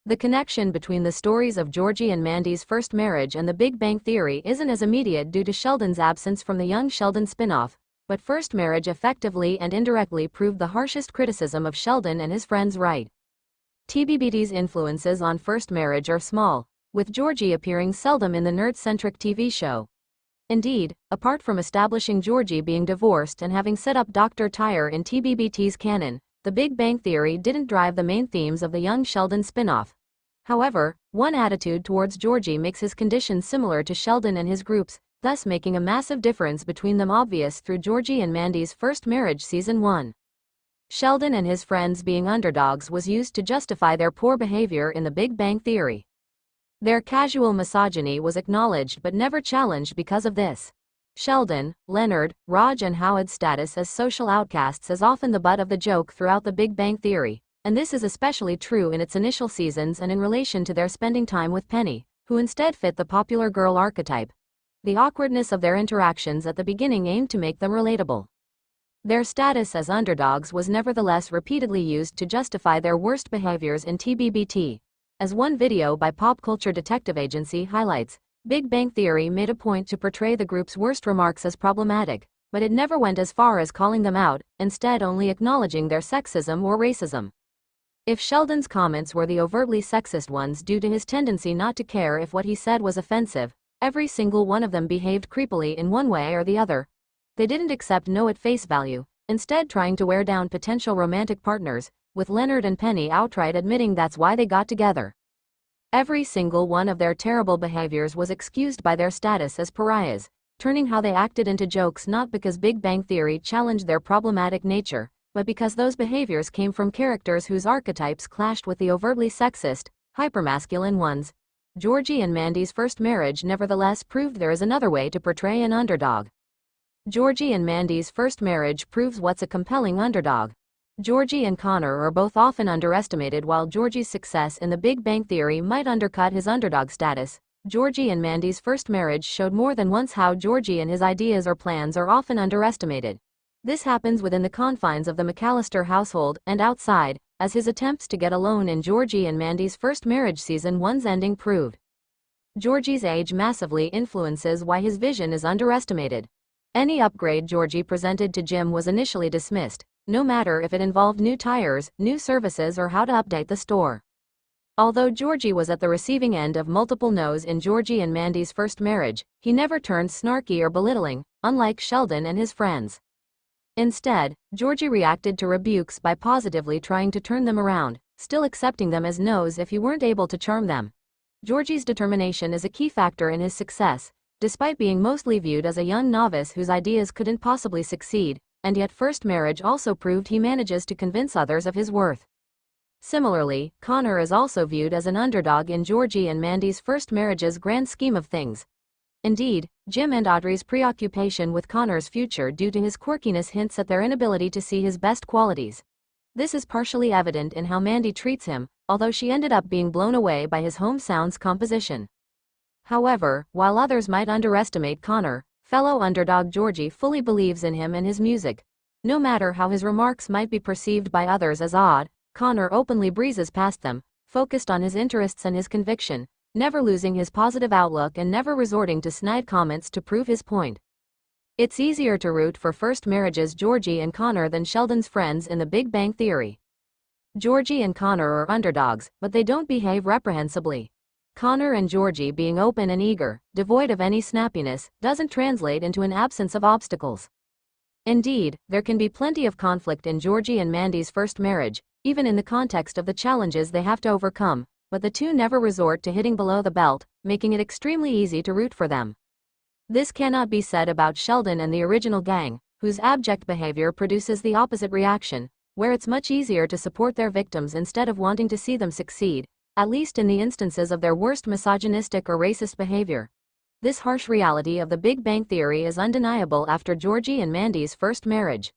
The connection between the stories of Georgie and Mandy's first marriage and The Big Bang Theory isn't as immediate due to Sheldon's absence from the Young Sheldon spin-off, but first marriage effectively and indirectly proved the harshest criticism of Sheldon and his friends right. TBBT's influences on first marriage are small, with Georgie appearing seldom in the nerd-centric TV show. Indeed, apart from establishing Georgie being divorced and having set up Dr. Tyre in TBBT's canon, The Big Bang Theory didn't drive the main themes of the Young Sheldon spin-off. However, one attitude towards Georgie makes his condition similar to Sheldon and his group's, thus making a massive difference between them obvious through Georgie and Mandy's first marriage season 1. Sheldon and his friends being underdogs was used to justify their poor behavior in The Big Bang Theory. Their casual misogyny was acknowledged but never challenged because of this. Sheldon, Leonard, Raj and Howard's status as social outcasts is often the butt of the joke throughout The Big Bang Theory, and this is especially true in its initial seasons and in relation to their spending time with Penny, who instead fit the popular girl archetype. The awkwardness of their interactions at the beginning aimed to make them relatable. Their status as underdogs was nevertheless repeatedly used to justify their worst behaviors in TBBT. As one video by Pop Culture Detective Agency highlights, Big Bang Theory made a point to portray the group's worst remarks as problematic, but it never went as far as calling them out, instead only acknowledging their sexism or racism. If Sheldon's comments were the overtly sexist ones due to his tendency not to care if what he said was offensive, every single one of them behaved creepily in one way or the other. They didn't accept no at face value, instead trying to wear down potential romantic partners, with Leonard and Penny outright admitting that's why they got together. Every single one of their terrible behaviors was excused by their status as pariahs, turning how they acted into jokes not because Big Bang Theory challenged their problematic nature, but because those behaviors came from characters whose archetypes clashed with the overtly sexist, hypermasculine ones. Georgie and Mandy's first marriage nevertheless proved there is another way to portray an underdog. Georgie and Mandy's first marriage proves what's a compelling underdog. Georgie and Connor are both often underestimated. While Georgie's success in The Big Bang Theory might undercut his underdog status, Georgie and Mandy's first marriage showed more than once how Georgie and his ideas or plans are often underestimated. This happens within the confines of the McAllister household and outside, as his attempts to get alone in Georgie and Mandy's first marriage season 1's ending proved. Georgie's age massively influences why his vision is underestimated. Any upgrade Georgie presented to Jim was initially dismissed, no matter if it involved new tires, new services or how to update the store. Although Georgie was at the receiving end of multiple no's in Georgie and Mandy's first marriage, he never turned snarky or belittling, unlike Sheldon and his friends. Instead, Georgie reacted to rebukes by positively trying to turn them around, still accepting them as no's if he weren't able to charm them. Georgie's determination is a key factor in his success, despite being mostly viewed as a young novice whose ideas couldn't possibly succeed, and yet first marriage also proved he manages to convince others of his worth. Similarly, Connor is also viewed as an underdog in Georgie and Mandy's first marriage's grand scheme of things. Indeed, Jim and Audrey's preoccupation with Connor's future due to his quirkiness hints at their inability to see his best qualities. This is partially evident in how Mandy treats him, although she ended up being blown away by his home sounds composition. However, while others might underestimate Connor, fellow underdog Georgie fully believes in him and his music. No matter how his remarks might be perceived by others as odd, Connor openly breezes past them, focused on his interests and his conviction, never losing his positive outlook and never resorting to snide comments to prove his point. It's easier to root for first marriages Georgie and Connor than Sheldon's friends in The Big Bang Theory. Georgie and Connor are underdogs, but they don't behave reprehensibly. Connor and Georgie being open and eager, devoid of any snappiness, doesn't translate into an absence of obstacles. Indeed, there can be plenty of conflict in Georgie and Mandy's first marriage, even in the context of the challenges they have to overcome, but the two never resort to hitting below the belt, making it extremely easy to root for them. This cannot be said about Sheldon and the original gang, whose abject behavior produces the opposite reaction, where it's much easier to support their victims instead of wanting to see them succeed, at least in the instances of their worst misogynistic or racist behavior. This harsh reality of The Big Bang Theory is undeniable after Georgie and Mandy's first marriage.